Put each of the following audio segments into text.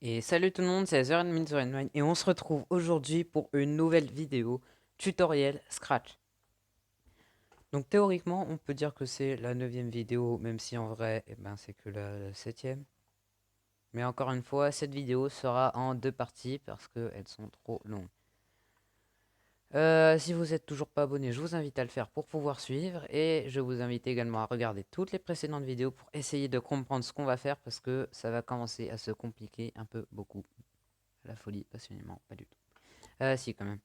Et salut tout le monde, c'est Azure et on se retrouve aujourd'hui pour une nouvelle vidéo tutoriel Scratch. Donc théoriquement, on peut dire que c'est la neuvième vidéo, même si en vrai, c'est que la septième. Mais encore une fois, cette vidéo sera en deux parties parce qu'elles sont trop longues. Si vous êtes toujours pas abonné, je vous invite à le faire pour pouvoir suivre et je vous invite également à regarder toutes les précédentes vidéos pour essayer de comprendre ce qu'on va faire parce que ça va commencer à se compliquer un peu beaucoup. La folie, passionnément, pas du tout. Si, quand même.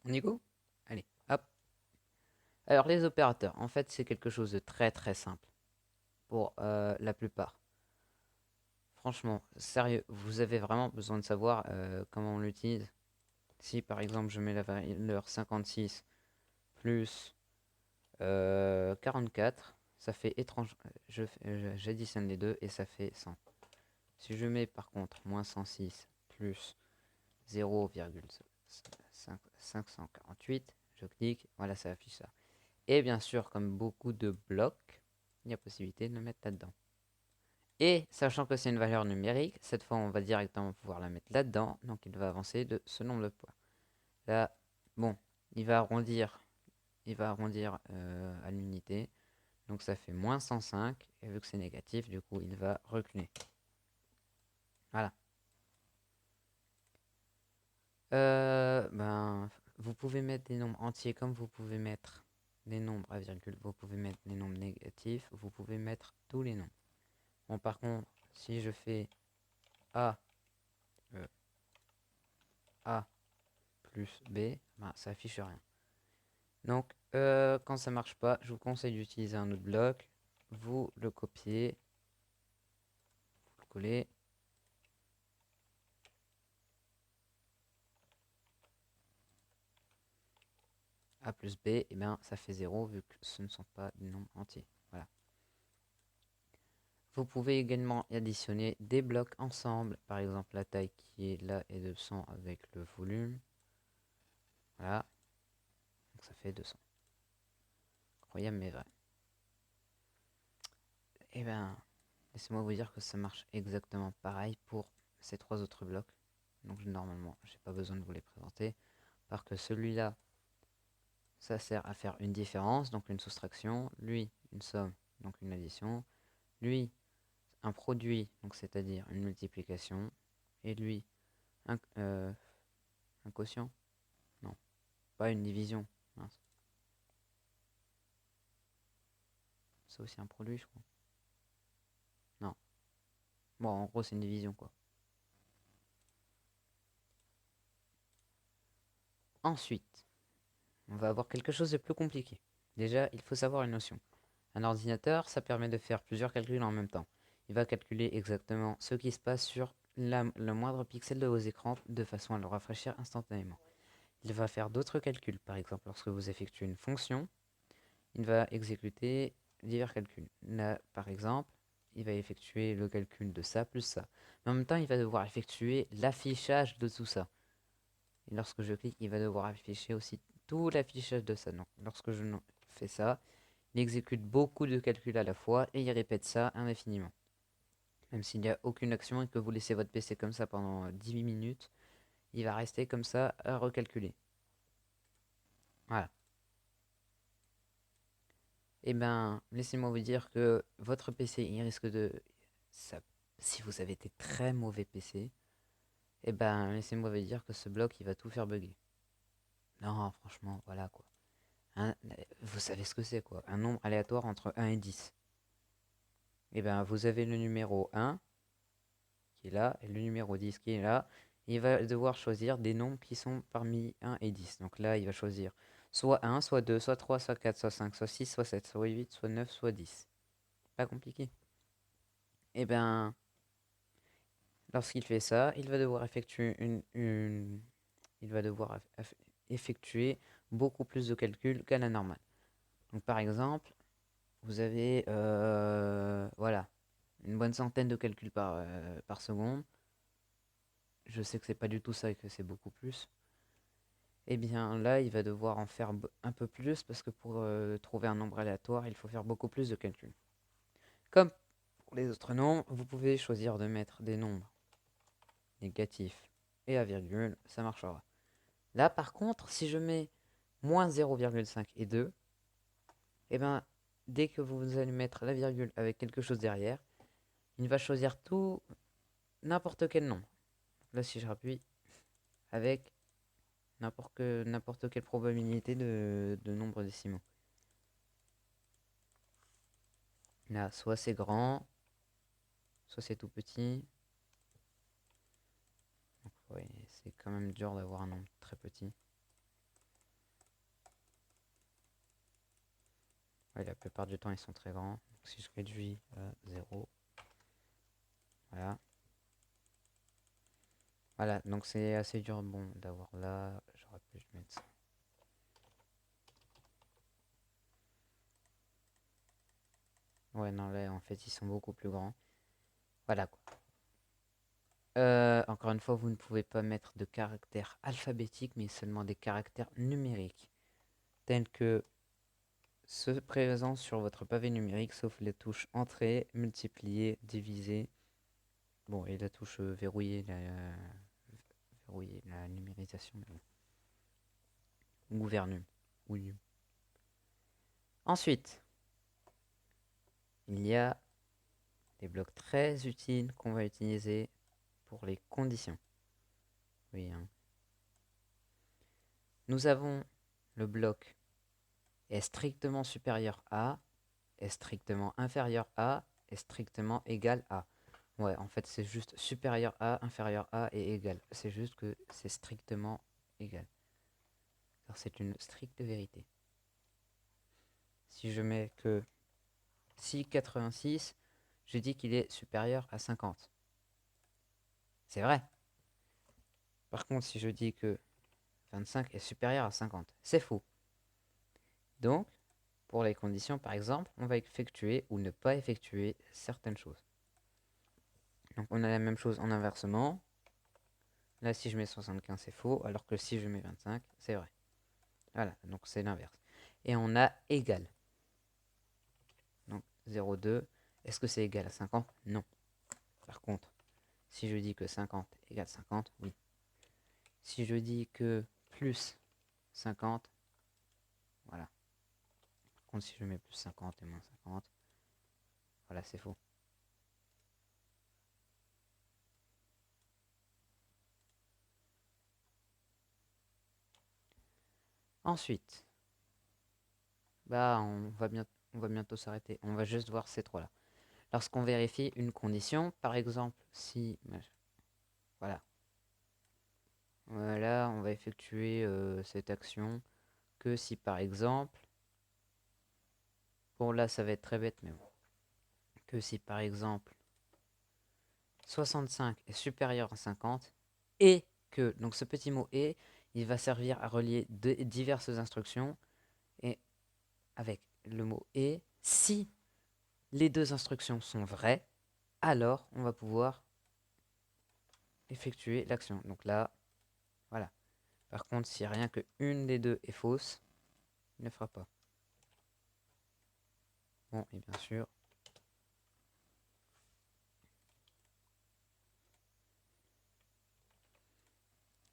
On y go? Allez, hop. Alors, les opérateurs, en fait, c'est quelque chose de très très simple pour la plupart. Franchement, sérieux, vous avez vraiment besoin de savoir comment on l'utilise. Si par exemple je mets la valeur 56 plus 44, ça fait étrange. J'additionne les deux et ça fait 100. Si je mets par contre moins 106 plus 0,548, je clique, voilà, ça affiche ça. Et bien sûr, comme beaucoup de blocs, il y a possibilité de le mettre là-dedans. Et sachant que c'est une valeur numérique, cette fois on va directement pouvoir la mettre là-dedans, donc il va avancer de ce nombre de points. Là, bon, il va arrondir à l'unité, donc ça fait moins 105, et vu que c'est négatif, du coup il va reculer. Voilà. Vous pouvez mettre des nombres entiers comme vous pouvez mettre des nombres à virgule, vous pouvez mettre des nombres négatifs, vous pouvez mettre tous les nombres. Bon, par contre, si je fais A, euh, A plus B, ça affiche rien. Donc, quand ça marche pas, je vous conseille d'utiliser un autre bloc. Vous le copiez, vous le collez. A plus B, et bien ça fait 0 vu que ce ne sont pas des nombres entiers. Voilà. Vous pouvez également additionner des blocs ensemble. Par exemple, la taille qui est là est de 100 avec le volume. Voilà. Donc ça fait 200. Incroyable mais vrai. Et bien, laissez-moi vous dire que ça marche exactement pareil pour ces trois autres blocs. Donc normalement, j'ai pas besoin de vous les présenter. Parce que celui-là, ça sert à faire une différence, donc une soustraction. Lui, une somme, donc une addition. Lui, un produit, donc c'est-à-dire une multiplication. Et lui, un quotient. Non, pas une division. Mince. C'est aussi un produit, je crois. Non. Bon, en gros, c'est une division, quoi. Ensuite, on va avoir quelque chose de plus compliqué. Déjà, il faut savoir une notion. Un ordinateur, ça permet de faire plusieurs calculs en même temps. Il va calculer exactement ce qui se passe sur le moindre pixel de vos écrans de façon à le rafraîchir instantanément. Il va faire d'autres calculs. Par exemple, lorsque vous effectuez une fonction, il va exécuter divers calculs. Là, par exemple, il va effectuer le calcul de ça plus ça. Mais en même temps, il va devoir effectuer l'affichage de tout ça. Et lorsque je clique, il va devoir afficher aussi tout l'affichage de ça. Donc, lorsque je fais ça, il exécute beaucoup de calculs à la fois et il répète ça indéfiniment. Même s'il n'y a aucune action et que vous laissez votre PC comme ça pendant 10 minutes, il va rester comme ça à recalculer. Voilà. Et ben, laissez-moi vous dire que votre PC, il risque de... Ça, si vous avez été très mauvais PC, et ben, laissez-moi vous dire que ce bloc, il va tout faire bugger. Non, franchement, voilà quoi. Vous savez ce que c'est quoi. Un nombre aléatoire entre 1 et 10. Et ben, vous avez le numéro 1 qui est là et le numéro 10 qui est là. Il va devoir choisir des nombres qui sont parmi 1 et 10. Donc là, il va choisir soit 1, soit 2, soit 3, soit 4, soit 5, soit 6, soit 7, soit 8, soit 9, soit 10. Pas compliqué. Et ben, lorsqu'il fait ça, il va devoir effectuer il va devoir effectuer beaucoup plus de calculs qu'à la normale. Donc par exemple, vous avez voilà, une bonne centaine de calculs par seconde. Je sais que c'est pas du tout ça et que c'est beaucoup plus. Et bien là, il va devoir en faire un peu plus parce que pour trouver un nombre aléatoire, il faut faire beaucoup plus de calculs. Comme Pour les autres nombres, vous pouvez choisir de mettre des nombres négatifs et à virgule, ça marchera. Là, par contre, si je mets moins 0,5 et 2, et ben, dès que vous allez mettre la virgule avec quelque chose derrière, il va choisir tout, n'importe quel nombre. Là, si je rappuie, avec n'importe quelle probabilité de nombre décimaux. Là, soit c'est grand, soit c'est tout petit. Donc, ouais, c'est quand même dur d'avoir un nombre très petit. Ouais, la plupart du temps, ils sont très grands. Donc, si je réduis à 0, voilà. Voilà, donc c'est assez dur bon, d'avoir là. J'aurais pu mettre ça. Ouais, non, là, en fait, ils sont beaucoup plus grands. Voilà, quoi. Encore une fois, vous ne pouvez pas mettre de caractères alphabétiques, mais seulement des caractères numériques, tels que ceux présents sur votre pavé numérique, sauf les touches entrée, multiplier, diviser. Bon, et la touche verrouiller la numérisation. Gouvernum. Oui. Ensuite, il y a des blocs très utiles qu'on va utiliser pour les conditions. Oui, hein. Nous avons le bloc est strictement supérieur à, est strictement inférieur à, est strictement égal à. Ouais, en fait, c'est juste supérieur à, inférieur à et égal. C'est juste que c'est strictement égal. Alors, c'est une stricte vérité. Si je mets que si 86, je dis qu'il est supérieur à 50. C'est vrai. Par contre, si je dis que 25 est supérieur à 50, c'est faux. Donc, pour les conditions, par exemple, on va effectuer ou ne pas effectuer certaines choses. Donc, on a la même chose en inversement. Là, si je mets 75, c'est faux, alors que si je mets 25, c'est vrai. Voilà, donc c'est l'inverse. Et on a égal. Donc 0,2. Est-ce que c'est égal à 50? Non. Par contre, si je dis que 50 égale 50, oui. Si je dis que plus 50, voilà. Par contre, si je mets plus 50 et moins 50, voilà, c'est faux. Ensuite, bah, on va bientôt s'arrêter. On va juste voir ces trois-là. Lorsqu'on vérifie une condition, par exemple, si... Voilà. Voilà, on va effectuer cette action que si par exemple... Bon, là, ça va être très bête, mais bon. Que si par exemple 65 est supérieur à 50 et que, donc ce petit mot et, il va servir à relier diverses instructions et avec le mot et, si les deux instructions sont vraies, alors on va pouvoir effectuer l'action. Donc là, voilà. Par contre, si rien que une des deux est fausse, il ne fera pas. Bon, et bien sûr,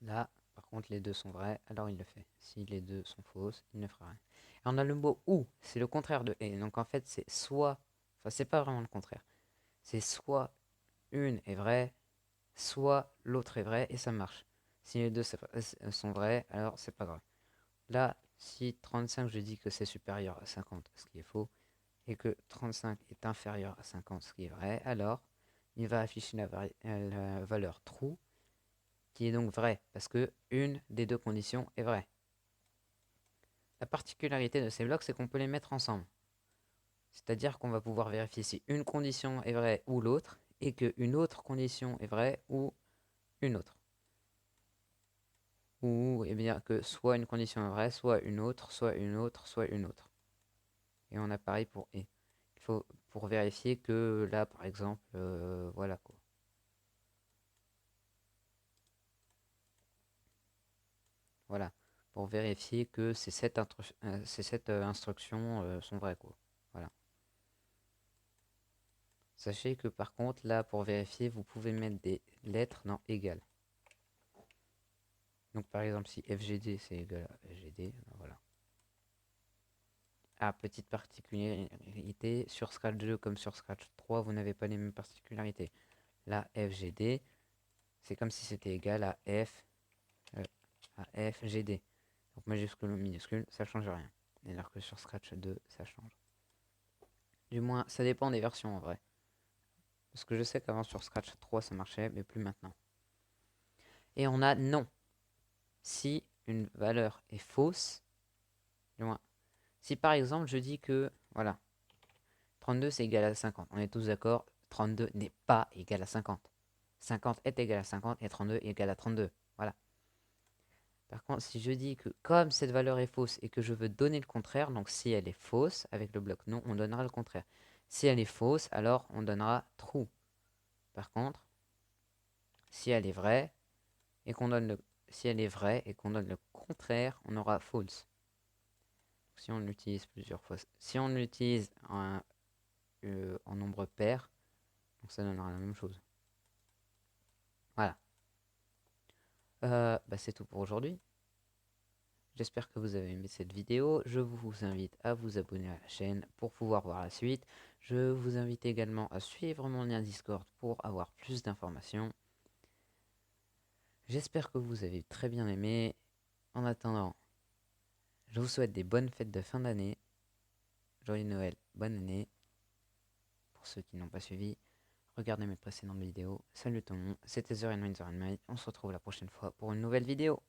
là, par contre, les deux sont vrais, alors il le fait. Si les deux sont fausses, il ne fera rien. Et on a le mot ou, c'est le contraire de et. Donc en fait, c'est soit, enfin, c'est pas vraiment le contraire. C'est soit une est vraie, soit l'autre est vraie, et ça marche. Si les deux sont vrais, alors c'est pas grave. Là, si 35, je dis que c'est supérieur à 50, ce qui est faux, et que 35 est inférieur à 50, ce qui est vrai, alors il va afficher la valeur true, qui est donc vraie, parce que une des deux conditions est vraie. La particularité de ces blocs, c'est qu'on peut les mettre ensemble. C'est-à-dire qu'on va pouvoir vérifier si une condition est vraie ou l'autre, et qu'une autre condition est vraie ou une autre. Ou eh bien, que soit une condition est vraie, soit une autre, soit une autre, soit une autre. Et on a pareil pour et. Il faut pour vérifier que là, par exemple, voilà quoi. Voilà. Pour vérifier que ces sept instructions sont vraies quoi. Voilà. Sachez que par contre, là, pour vérifier, vous pouvez mettre des lettres dans égal. Donc par exemple, si FGD c'est égal à FGD, ben voilà. Ah, petite particularité, sur Scratch 2 comme sur Scratch 3, vous n'avez pas les mêmes particularités. Là, FGD, c'est comme si c'était égal à FGD. Donc majuscule ou minuscule, ça change rien. Alors que sur Scratch 2, ça change. Du moins, ça dépend des versions en vrai. Parce que je sais qu'avant sur Scratch 3 ça marchait, mais plus maintenant. Et on a non. Si une valeur est fausse, du moins, si par exemple je dis que, voilà, 32 c'est égal à 50, on est tous d'accord, 32 n'est pas égal à 50. 50 est égal à 50 et 32 est égal à 32. Voilà. Par contre, si je dis que comme cette valeur est fausse et que je veux donner le contraire, donc si elle est fausse, avec le bloc non, on donnera le contraire. Si elle est fausse, alors on donnera true. Par contre, si elle est vraie et qu'on donne le, si elle est vraie et qu'on donne le contraire, on aura false. Si on l'utilise plusieurs fois, si on l'utilise en nombre pair, donc ça donnera la même chose. Voilà. C'est tout pour aujourd'hui. J'espère que vous avez aimé cette vidéo. Je vous invite à vous abonner à la chaîne pour pouvoir voir la suite. Je vous invite également à suivre mon lien Discord pour avoir plus d'informations. J'espère que vous avez très bien aimé. En attendant, je vous souhaite des bonnes fêtes de fin d'année. Joyeux Noël, bonne année. Pour ceux qui n'ont pas suivi, regardez mes précédentes vidéos. Salut tout le monde, c'était The Rain, On se retrouve la prochaine fois pour une nouvelle vidéo.